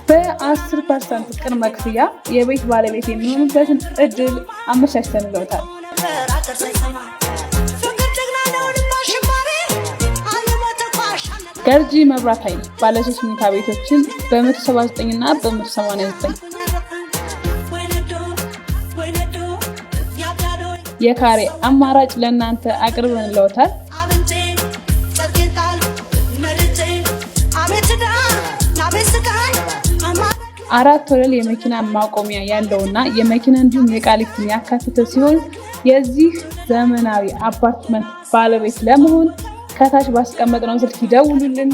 በ10% ቅድመ ክፍያ የቤት ባለቤት የሚሆኑበትን እድል አመቻችተንልዎታል። ገርጂ መብራት ኃይል ባለ 3 መኝታ ቤቶችን በ179 እና በ189 የካሬ አማራጭ ለእናንተ አቅርበንልዎታል። አራት ወለል የመኪና ማቆሚያ ያለውና የመኪና እንዲሁም የዕቃ ሊፍትን ያካተተ ሲሆን የዚህ ዘመናዊ አፓርትመንት ባለቤት ለመሆን ከታች ባስቀመጥነው ስልክ ይደውሉልን።